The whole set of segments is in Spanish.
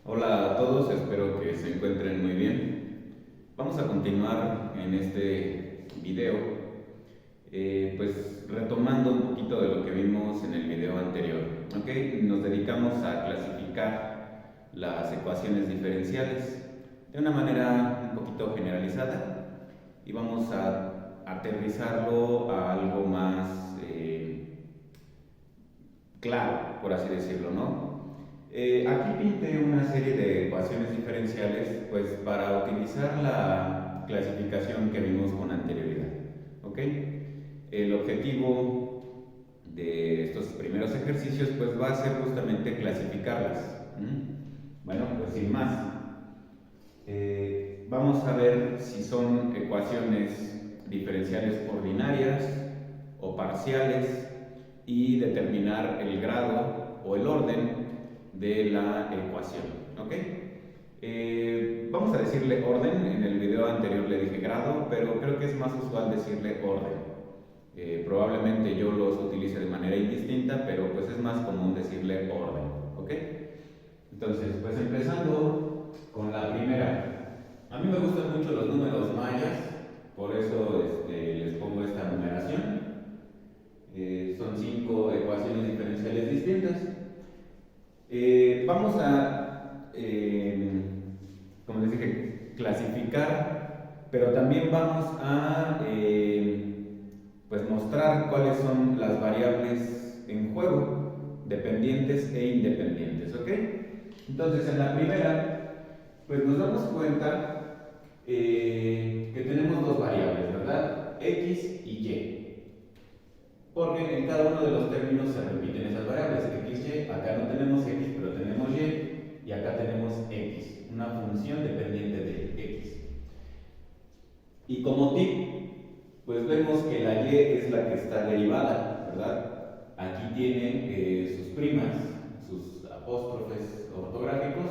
Hola a todos, espero que se encuentren muy bien. Vamos a continuar en este video, pues retomando un poquito de lo que vimos en el video anterior. ¿Ok? Nos dedicamos a clasificar las ecuaciones diferenciales de una manera un poquito generalizada y vamos a aterrizarlo a algo más claro, por así decirlo, ¿no? Aquí pinté una serie de ecuaciones diferenciales, pues para utilizar la clasificación que vimos con anterioridad, ¿ok? El objetivo de estos primeros ejercicios, pues va a ser justamente clasificarlas. Bueno, pues sin más, vamos a ver si son ecuaciones diferenciales ordinarias o parciales y determinar el grado o el orden de la ecuación. ¿Ok? Vamos a decirle orden. En el video anterior le dije grado, pero creo que es más usual decirle orden. Probablemente yo los utilice de manera indistinta, pero pues es más común decirle orden. ¿Ok? Entonces, pues empezando con la primera. A mí me gustan mucho los números mayas, por eso les pongo esta numeración. Son 5 ecuaciones diferenciales distintas. Vamos a, como les dije, clasificar, pero también vamos a pues mostrar cuáles son las variables en juego, dependientes e independientes, ¿ok? Entonces, en la primera, pues nos damos cuenta que tenemos dos variables, ¿verdad? X y Y. Porque en cada uno de los términos se repiten esas variables, x, y. Acá no tenemos x, pero tenemos y, y acá tenemos x, una función dependiente de x. Y como tip, pues vemos que la y es la que está derivada, ¿verdad? Aquí tiene sus primas, sus apóstrofes ortográficos,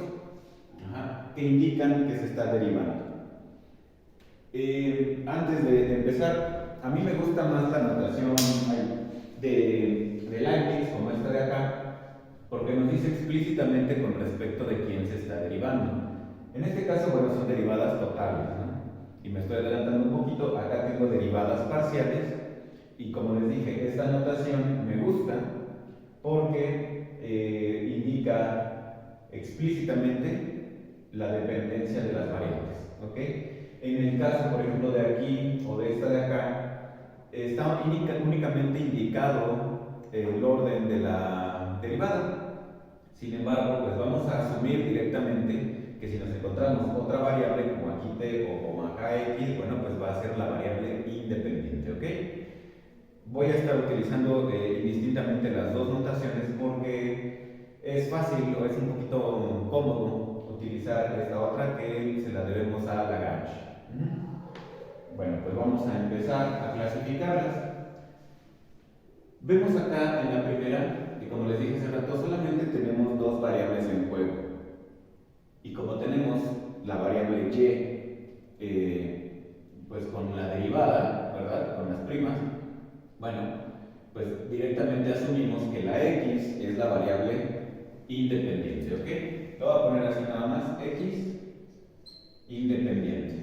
que indican que se está derivando. Antes de empezar, a mí me gusta más la notación del Leibniz, como esta de acá, porque nos dice explícitamente con respecto de quién se está derivando. En este caso, bueno, son derivadas totales, ¿no? Y me estoy adelantando un poquito, acá tengo derivadas parciales, y como les dije, esta notación me gusta porque indica explícitamente la dependencia de las variables, ¿ok? En el caso, por ejemplo, de aquí o de esta de acá, está únicamente indicado el orden de la derivada. Sin embargo, pues vamos a asumir directamente que si nos encontramos otra variable como aquí t o como acá x, bueno, pues va a ser la variable independiente, ¿ok? Voy a estar utilizando indistintamente las dos notaciones porque es fácil o es un poquito cómodo utilizar esta otra que se la debemos a Lagrange. Bueno, pues vamos a empezar a clasificarlas. Vemos acá en la primera que, como les dije hace rato, solamente tenemos dos variables en juego. Y como tenemos la variable y, pues con la derivada, ¿verdad? Con las primas, bueno, pues directamente asumimos que la x es la variable independiente, ¿ok? Lo voy a poner así nada más, x independiente.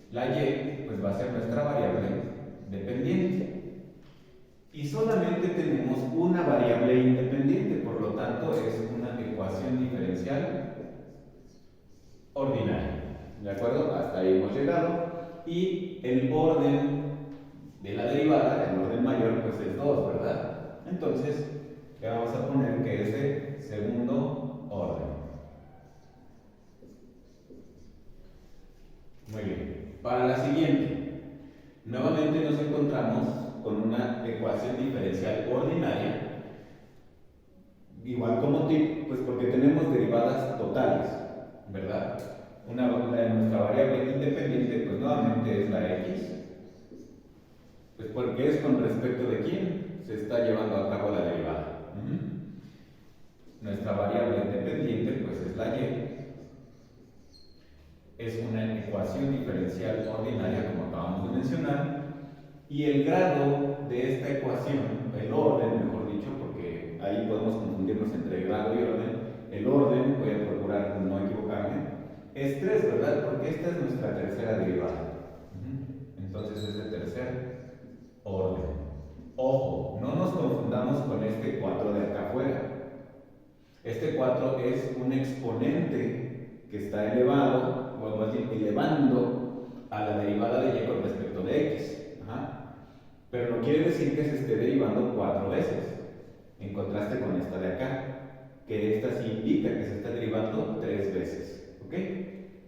La y pues va a ser nuestra variable dependiente. Y solamente tenemos una variable independiente, por lo tanto es una ecuación diferencial ordinaria. ¿De acuerdo? Hasta ahí hemos llegado. Y el orden de la derivada, el orden mayor, pues es 2, ¿verdad? Entonces, le vamos a poner que es de segundo orden. Muy bien. Para la siguiente, nuevamente nos encontramos con una ecuación diferencial ordinaria, igual como tip, pues porque tenemos derivadas totales, ¿verdad? Nuestra variable independiente, pues nuevamente es la x, pues porque es con respecto de quién se está llevando a cabo la derivada. Nuestra variable independiente, pues es la y. Es una ecuación diferencial ordinaria, como acabamos de mencionar, y el grado de esta ecuación, el orden, mejor dicho, porque ahí podemos confundirnos entre grado y orden, el orden, voy a procurar ¿verdad? Porque esta es nuestra tercera derivada. Entonces es de tercer orden. Ojo, no nos confundamos con este 4 de acá afuera. Este 4 es un exponente que está elevado, o más bien elevando a la derivada de y con respecto de x. Pero no quiere decir que se esté derivando 4 veces, en contraste con esta de acá, que esta sí indica que se está derivando 3 veces. ¿Ok?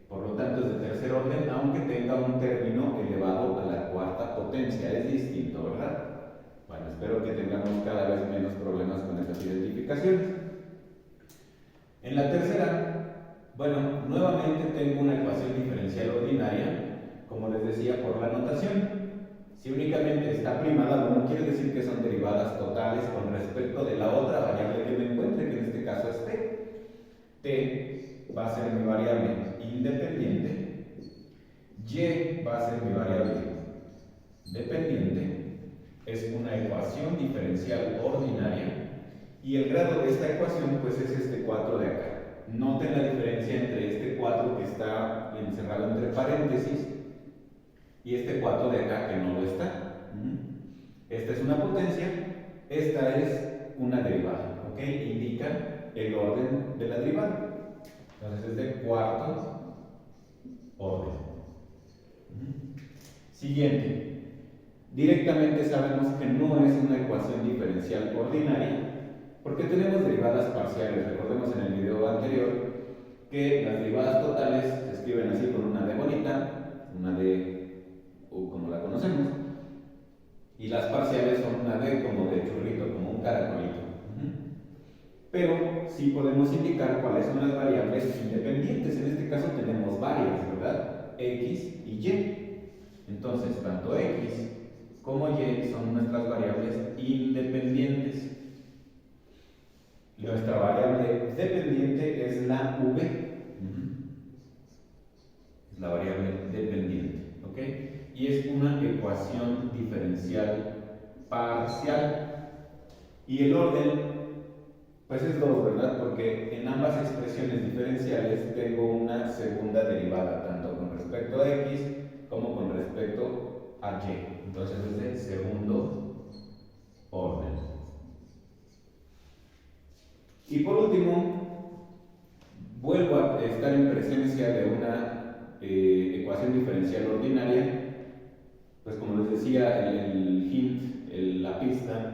Por lo tanto es de tercer orden, aunque tenga un término elevado a la cuarta potencia. Es distinto, ¿verdad? Bueno, espero que tengamos cada vez menos problemas con estas identificaciones. En la tercera, bueno, nuevamente tengo una ecuación diferencial ordinaria, como les decía, por la notación. Si únicamente está primada, bueno, quiere decir que son derivadas totales con respecto de la otra variable que me encuentre, que en este caso es t. T va a ser mi variable independiente, y va a ser mi variable dependiente. Es una ecuación diferencial ordinaria y el grado de esta ecuación pues es este 4 de acá. Noten la diferencia entre este 4 que está encerrado entre paréntesis y este 4 de acá que no lo está. Esta es una potencia, esta es una derivada, ¿ok? Indica el orden de la derivada. Entonces es de cuarto orden. Siguiente. Directamente sabemos que no es una ecuación diferencial ordinaria porque tenemos derivadas parciales. Recordemos en el video anterior que las derivadas totales se escriben así con una D bonita, una D como la conocemos, y las parciales son una D como de churrito, como un caracolito. Pero sí podemos indicar cuáles son las variables independientes. En este caso tenemos varias, ¿verdad? X y Y. Entonces, tanto X como Y son nuestras variables independientes. Nuestra variable dependiente es la V. Es la variable dependiente, ¿ok? Y es una ecuación diferencial parcial. Y el orden pues es 2, ¿verdad? Porque en ambas expresiones diferenciales tengo una segunda derivada, tanto con respecto a x como con respecto a y. Entonces es de segundo orden. Y por último, vuelvo a estar en presencia de una ecuación diferencial ordinaria. Pues como les decía, el hint, la pista,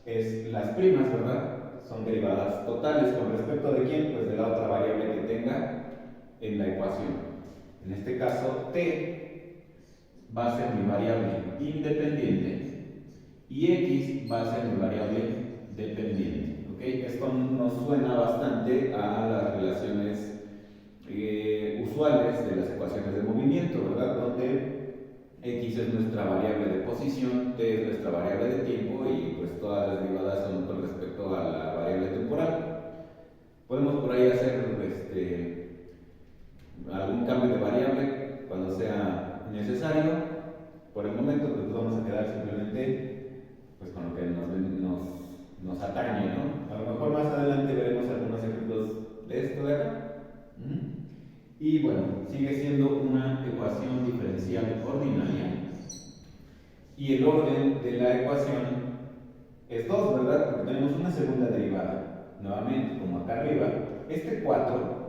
es las primas, ¿verdad? Son derivadas totales. ¿Con respecto de quién? Pues de la otra variable que tenga en la ecuación. En este caso, t va a ser mi variable independiente y x va a ser mi variable dependiente. ¿Okay? Esto nos suena bastante a las relaciones usuales de las ecuaciones de movimiento, ¿verdad? Donde x es nuestra variable de posición, t es nuestra variable de tiempo y pues todas las derivadas son con respecto a la variable temporal. Podemos por ahí hacer algún cambio de variable cuando sea necesario. Por el momento pues vamos a quedar simplemente pues con lo que nos atañe, ¿no? A lo mejor más adelante veremos algunos ejemplos de esto de acá. Y bueno, sigue siendo una ecuación diferencial ordinaria. Y el orden de la ecuación es 2, ¿verdad? Porque tenemos una segunda derivada. Nuevamente, como acá arriba, este 4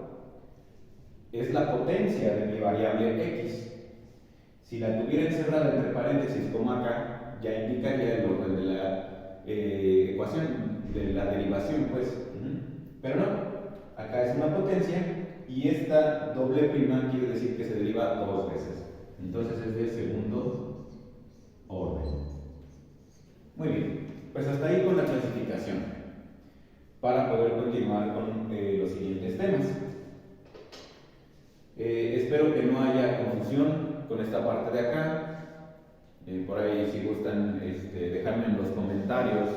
es la potencia de mi variable x. Si la tuviera encerrada entre paréntesis como acá, ya indicaría el orden de la ecuación, de la derivación, pues. Pero no, acá es una potencia y esta doble prima quiere decir que se deriva 2 veces. Entonces es de segundo orden. Muy bien, pues hasta ahí con la clasificación, para poder continuar con los siguientes temas. Espero que no haya confusión con esta parte de acá. Por ahí si gustan dejarme en los comentarios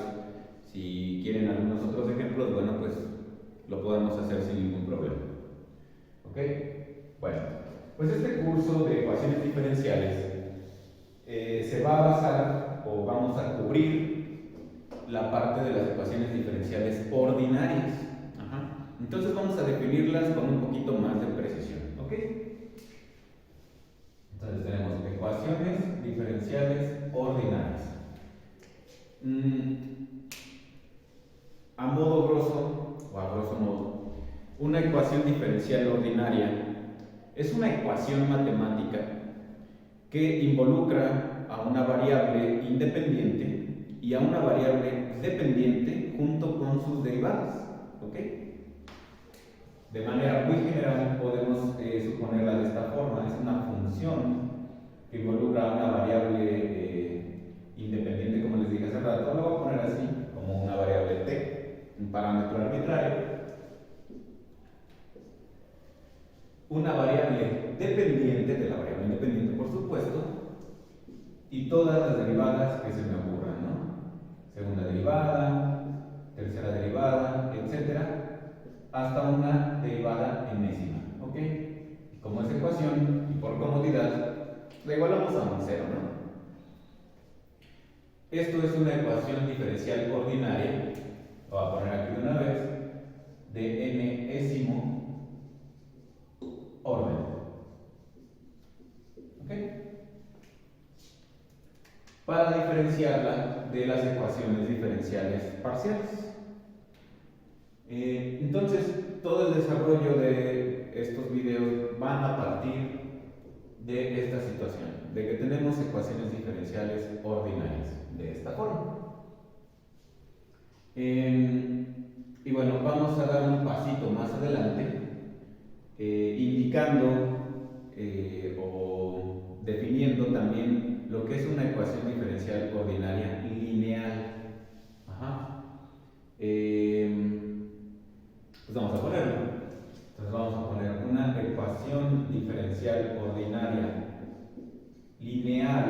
si quieren algunos otros ejemplos, bueno, pues lo podemos hacer sin ningún problema. ¿Ok? Bueno, pues este curso de ecuaciones diferenciales se va a basar o vamos a cubrir la parte de las ecuaciones diferenciales ordinarias. Entonces vamos a definirlas con un poquito más de precisión. ¿Ok? tenemos ecuaciones diferenciales ordinarias. A modo grosso, o a grosso modo, una ecuación diferencial ordinaria es una ecuación matemática que involucra a una variable independiente y a una variable dependiente junto con sus derivadas. ¿Ok? De manera muy general podemos suponerla de esta forma. Es una función que involucra a una variable independiente, como les dije hace rato. Lo voy a poner así, como una variable t, un parámetro arbitrario. Una variable dependiente de la variable independiente, por supuesto, y todas las derivadas que se me ocurran, ¿no? Segunda derivada, tercera derivada, etcétera, hasta una derivada enésima, ¿ok? Y como es ecuación, y por comodidad, la igualamos a un cero, ¿no? Esto es una ecuación diferencial ordinaria, lo voy a poner aquí de una vez, de enésimo orden. ¿Ok? Para diferenciarla de las ecuaciones diferenciales parciales. Entonces, todo el desarrollo de estos videos van a partir de esta situación, de que tenemos ecuaciones diferenciales ordinarias, de esta forma. Y bueno, vamos a dar un pasito más adelante, indicando o definiendo también lo que es una ecuación diferencial ordinaria lineal. Ajá. Pues vamos a ponerlo. Entonces vamos a poner una ecuación diferencial ordinaria lineal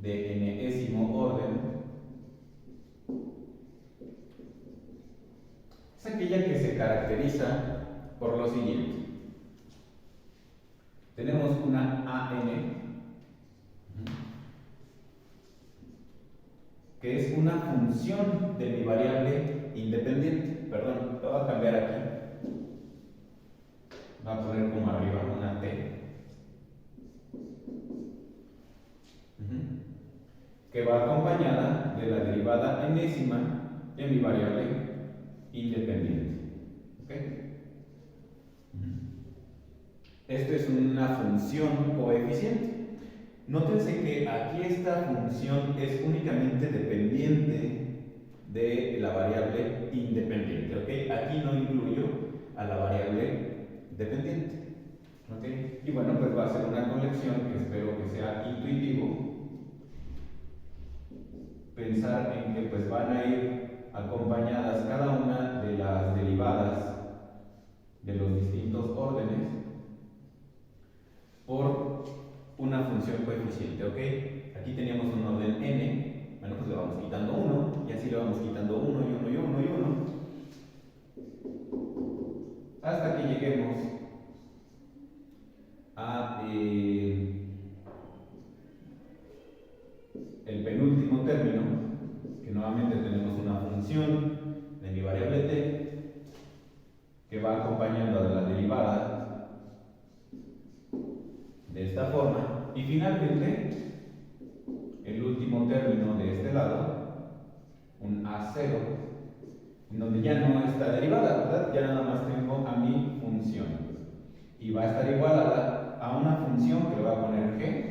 de enésimo orden. Es aquella que se caracteriza por lo siguiente. Tenemos una AN, que es una función de mi variable independiente. Perdón, lo voy a cambiar aquí. Voy a poner como arriba una T, que va acompañada de la derivada enésima de mi variable independiente. ¿Ok? Esto es una función coeficiente. Nótense que aquí esta función es únicamente dependiente de la variable independiente. ¿Ok? Aquí no incluyo a la variable dependiente. ¿Ok? Y bueno, pues va a ser una colección que espero que sea intuitivo. Pensar en que pues van a ir acompañadas cada una de las derivadas de los distintos órdenes por una función coeficiente, ¿ok? Aquí teníamos un orden n, bueno, pues le vamos quitando 1, y así le vamos quitando 1 y 1 y 1 y 1, hasta que lleguemos a el penúltimo término, que nuevamente tenemos una función de mi variable t, que va acompañando a la derivada de esta forma, y finalmente el último término de este lado, un A0, en donde ya no está derivada, ¿verdad? Ya nada más tengo a mi función, y va a estar igualada a una función que le voy a poner g,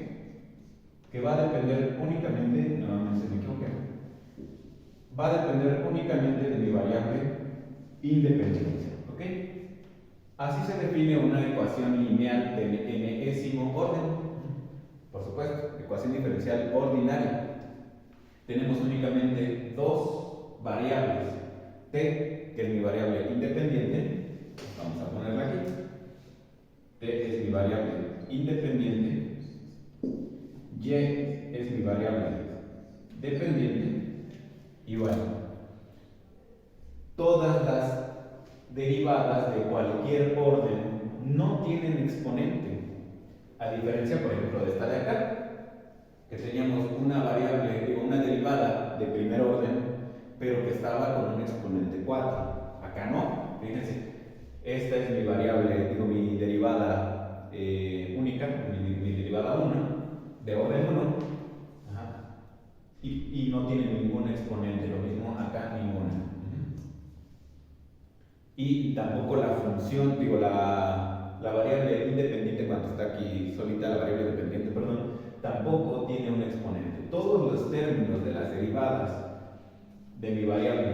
que va a depender únicamente, nuevamente me equivoqué, va a depender únicamente de mi variable independencia, ¿ok? Así se define una ecuación lineal de enésimo orden. Por supuesto, ecuación diferencial ordinaria. Tenemos únicamente dos variables. T, que es mi variable independiente, vamos a ponerla aquí. T es mi variable independiente. Y es mi variable dependiente. Y bueno, todas las derivadas de cualquier orden no tienen exponente, a diferencia, por ejemplo, de esta de acá, que teníamos una variable, una derivada de primer orden, pero que estaba con un exponente 4. Acá no, fíjense, esta es mi variable, digo, mi derivada única, mi derivada 1, de orden 1, y no tiene ningún exponente, lo mismo acá, ninguna. Y tampoco la función, digo, la variable independiente, cuando está aquí solita la variable dependiente, perdón, tampoco tiene un exponente. Todos los términos de las derivadas de mi variable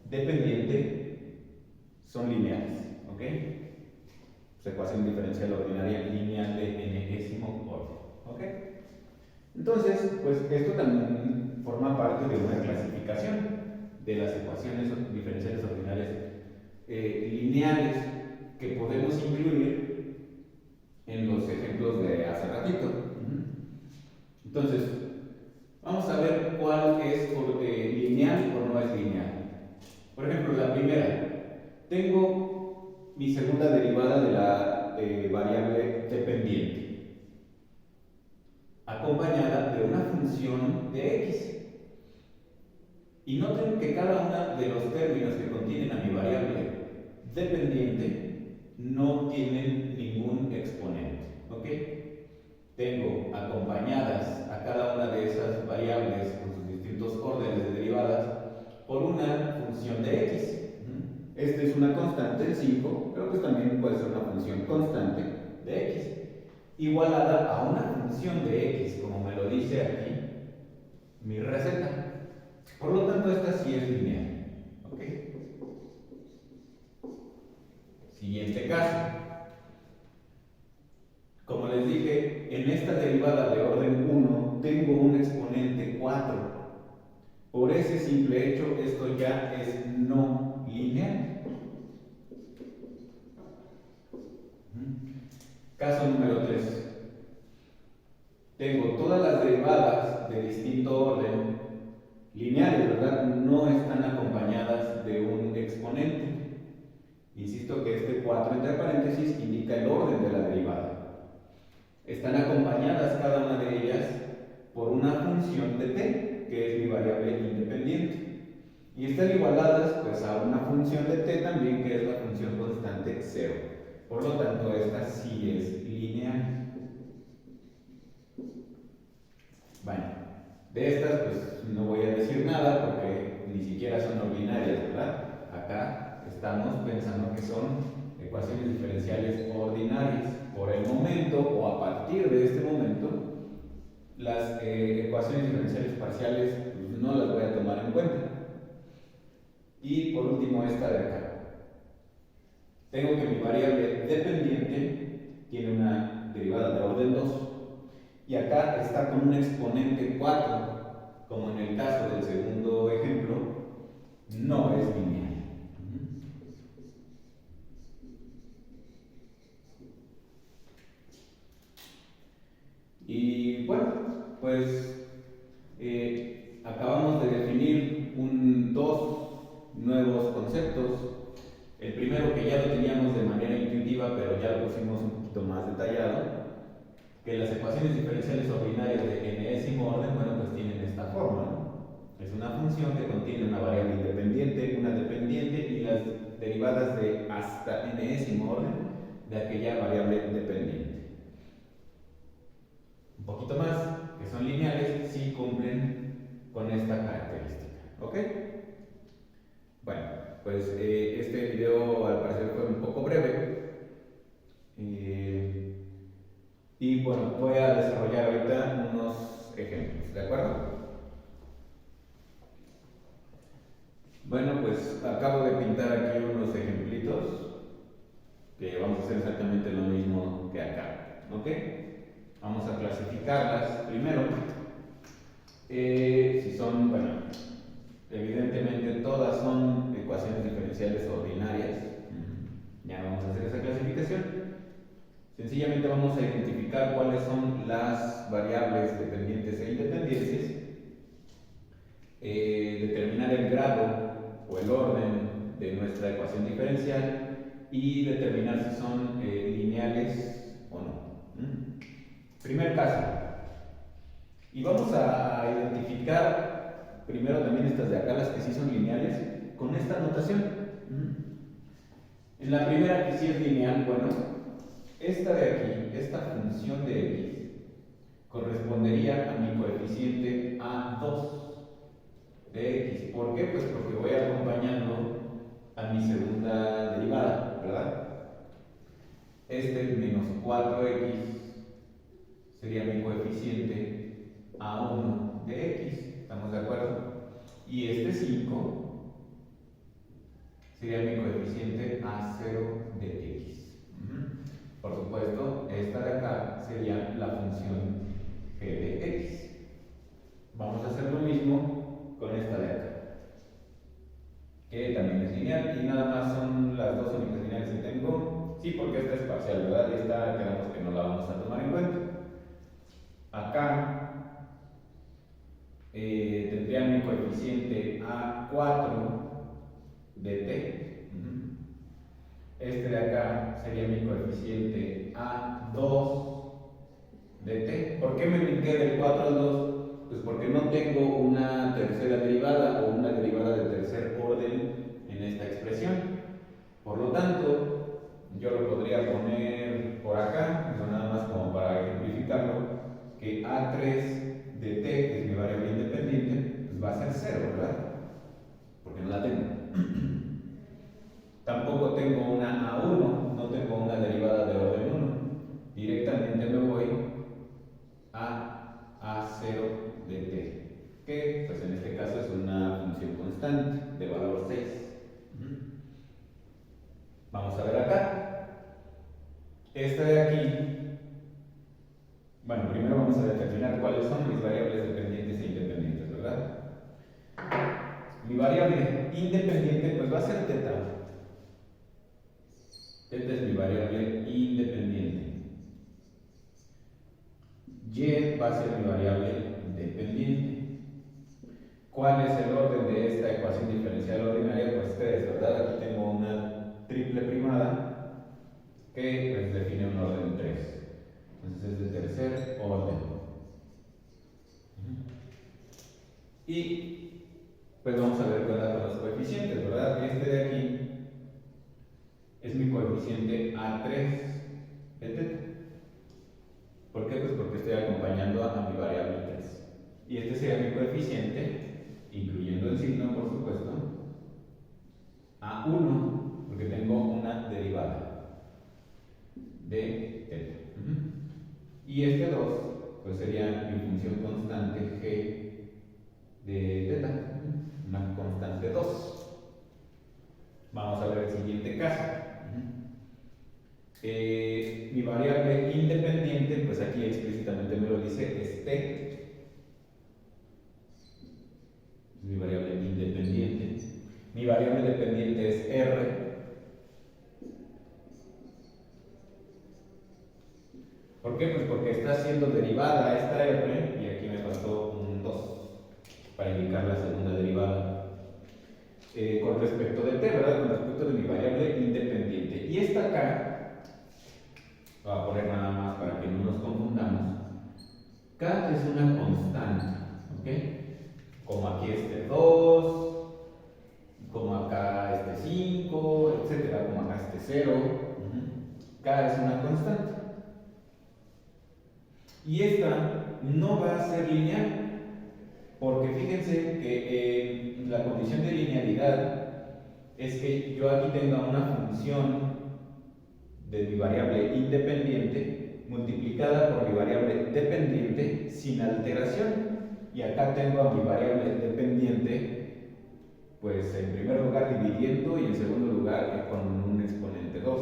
dependiente son lineales, ¿ok? Pues ecuación diferencial ordinaria lineal de enésimo orden, ¿ok? Entonces, pues esto también forma parte de una clasificación de las ecuaciones diferenciales ordinarias lineales que podemos incluir en los ejemplos de hace ratito. Entonces, vamos a ver cuál es lineal o no es lineal. Por ejemplo, la primera, tengo mi segunda derivada de la variable dependiente, acompañada de una función de x. Y noten que cada uno de los términos que contienen a mi variable dependiente no tienen ningún exponente, ¿ok? Tengo acompañadas a cada una de esas variables con sus distintos órdenes de derivadas por una función de x. Esta es una constante, 5, pero pues también puede ser una función constante de x, igualada a una función de x, como me lo dice aquí mi receta. Por lo tanto, esta sí es lineal, ¿ok? Siguiente caso. Como les dije, en esta derivada de orden 1 tengo un exponente 4. Por ese simple hecho, esto ya es no lineal. Caso número 3. Tengo todas las derivadas de distinto orden lineales, ¿verdad? No están acompañadas de un exponente. Insisto que este 4 entre paréntesis indica el orden de la derivada. Están acompañadas cada una de ellas por una función de t, que es mi variable independiente. Y están igualadas pues a una función de t también, que es la función constante 0. Por lo tanto, esta sí es lineal. Bueno, de estas pues no voy a decir nada porque ni siquiera son ordinarias, ¿verdad? Acá estamos pensando que son ecuaciones diferenciales ordinarias. Por el momento, o a partir de este momento, las ecuaciones diferenciales parciales pues, no las voy a tomar en cuenta. Y por último, esta de acá. Tengo que mi variable dependiente tiene una derivada de orden 2. Y acá está con un exponente 4, como en el caso del segundo ejemplo, no es lineal. Y bueno, pues acabamos de definir dos nuevos conceptos. El primero que ya lo teníamos de manera intuitiva, pero ya lo pusimos un poquito más detallado, que las ecuaciones diferenciales ordinarias de enésimo orden, bueno, pues tienen esta forma, ¿no? Es una función que contiene una variable independiente, una dependiente y las derivadas de hasta enésimo orden de aquella variable dependiente. Un poquito más, que son lineales, sí cumplen con esta característica, ¿ok? Bueno, pues este video al parecer fue un poco breve. Y bueno, voy a desarrollar ahorita unos ejemplos, ¿de acuerdo? Bueno, pues acabo de pintar aquí unos ejemplitos que vamos a hacer exactamente lo mismo que acá, ¿ok? Vamos a clasificarlas primero. Si son, bueno, evidentemente todas son ecuaciones diferenciales ordinarias. Ya vamos a hacer esa clasificación. Sencillamente vamos a identificar cuáles son las variables dependientes e independientes, determinar el grado o el orden de nuestra ecuación diferencial y determinar si son lineales o no. Primer caso. Y vamos a identificar primero también estas de acá, las que sí son lineales, con esta notación. En la primera que sí es lineal, bueno, Esta de aquí, esta función de x, correspondería a mi coeficiente A2 de x. ¿Por qué? Pues porque voy acompañando a mi segunda derivada, ¿verdad? Este menos 4x sería mi coeficiente A1 de x, ¿estamos de acuerdo? Y este 5 sería mi coeficiente A0 de x. Por supuesto, esta de acá sería la función g de x. Vamos a hacer lo mismo con esta de acá, que también es lineal, y nada más son las dos únicas lineales que tengo. Sí, porque esta es parcial, ¿verdad? Y esta queremos que no la vamos a tomar en cuenta. Acá tendría mi coeficiente A4 de t. Este de acá sería mi coeficiente A2 de t. ¿Por qué me brinqué del 4 al 2? Pues porque no tengo una tercera derivada o una derivada de tercer orden en esta expresión. Por lo tanto, yo lo podría poner por acá, eso nada más como para ejemplificarlo, que A3 de t, que es mi variable independiente, pues va a ser 0, ¿verdad? Porque no la tengo. Tampoco tengo una A1, no tengo una derivada de orden 1. Directamente me voy a A0 de t, que pues en este caso es una función constante de valor 6. Vamos a ver acá. Esta de aquí, bueno, primero vamos a determinar cuáles son mis variables dependientes e independientes, ¿verdad? Mi variable independiente pues va a ser teta. Teta es mi variable independiente. Y va a ser mi variable dependiente. ¿Cuál es el orden de esta ecuación diferencial ordinaria? Pues 3, ¿verdad? Aquí tengo una triple primada que pues, define un orden 3. Entonces es de tercer orden. Y pues vamos a ver qué onda con los coeficientes, ¿verdad? Este de aquí es mi coeficiente A3 de teta. ¿Por qué? Pues porque estoy acompañando a mi variable 3. Y este sería mi coeficiente, incluyendo el signo, por supuesto, A1, porque tengo una derivada de teta. Y este 2, pues sería mi función constante g de teta, una constante 2. Vamos a ver el siguiente caso. Mi variable independiente, pues aquí explícitamente me lo dice, es t. Mi variable independiente. Mi variable dependiente es r. ¿Por qué? Pues porque está siendo derivada esta r, y aquí me faltó un 2 para indicar la segunda derivada. Con respecto de t, ¿verdad? Con respecto de mi variable independiente. Y esta acá, voy a poner nada más para que no nos confundamos. K es una constante, ¿ok? Como aquí este 2, como acá este 5, etcétera, como acá este 0. K es una constante. Y esta no va a ser lineal, porque fíjense que la condición de linealidad es que yo aquí tenga una función de mi variable independiente multiplicada por mi variable dependiente sin alteración. Y acá tengo a mi variable dependiente, pues en primer lugar dividiendo y en segundo lugar con un exponente 2.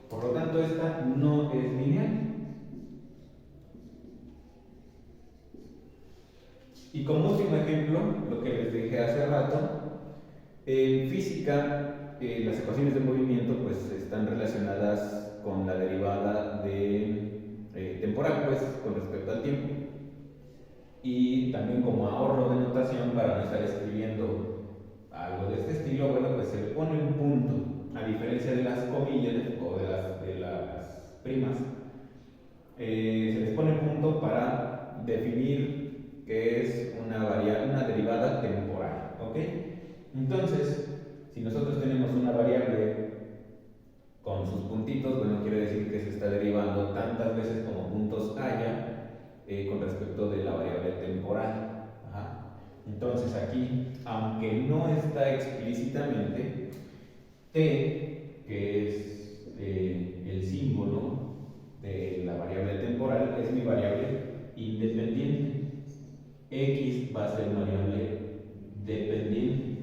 Por lo tanto, esta no es lineal. Y como último ejemplo, lo que les dije hace rato, en física las ecuaciones de movimiento pues están relacionadas con la derivada de temporal, pues con respecto al tiempo. Y también como ahorro de notación para no estar escribiendo algo de este estilo, bueno, pues se le pone un punto, a diferencia de las comillas o de las primas. Se les pone un punto para definir que es una derivada temporal, ¿ok? Entonces, si nosotros tenemos una variable con sus puntitos puntitos, bueno, quiere decir que se está derivando tantas veces como puntos haya con respecto de la variable temporal. Ajá. Entonces aquí, aunque no está explícitamente, t, que es el símbolo de la variable temporal, es mi variable independiente. X va a ser variable dependiente.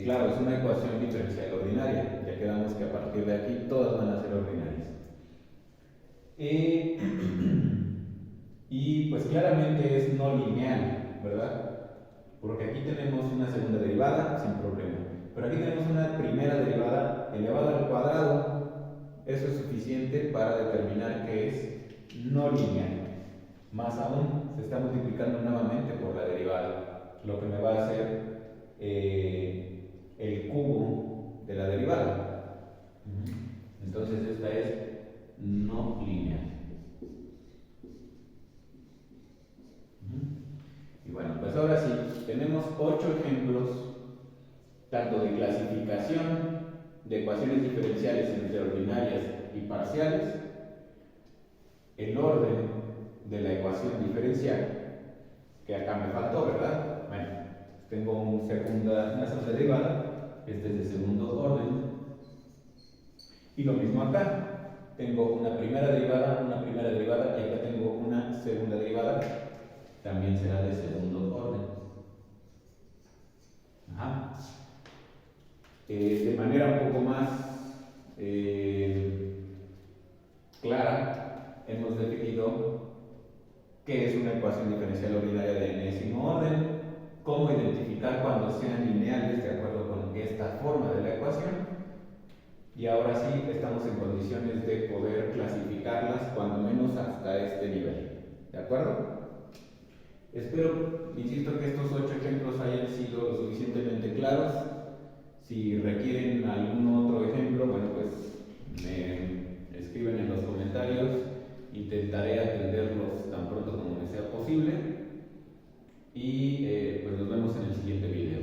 Claro, es una ecuación diferencial ordinaria. Ya quedamos que a partir de aquí todas van a ser ordinarias. Y pues claramente es no lineal, ¿verdad? Porque aquí tenemos una segunda derivada sin problema. Pero aquí tenemos una primera derivada elevada al cuadrado. Eso es suficiente para determinar que es no lineal. Más aún, se está multiplicando nuevamente por la derivada, lo que me va a hacer el cubo de la derivada. Entonces esta es no lineal. Y bueno, pues ahora sí, tenemos 8 ejemplos, tanto de clasificación de ecuaciones diferenciales entre ordinarias y parciales, el orden de la ecuación diferencial, que acá me faltó, ¿verdad? Bueno, tengo una segunda derivada, este es de segundo orden, y lo mismo acá. Tengo una primera derivada, y acá tengo una segunda derivada, también será de segundo orden. Ajá. De manera un poco más clara, hemos definido qué es una ecuación diferencial ordinaria de enésimo orden, cómo identificar cuando sean lineales de acuerdo con esta forma de la ecuación. Y ahora sí estamos en condiciones de poder clasificarlas cuando menos hasta este nivel. ¿De acuerdo? Espero, insisto, que estos 8 ejemplos hayan sido lo suficientemente claros. Si requieren algún otro ejemplo, bueno, pues me escriben en los comentarios. Intentaré atenderlos tan pronto como me sea posible. Y pues nos vemos en el siguiente video.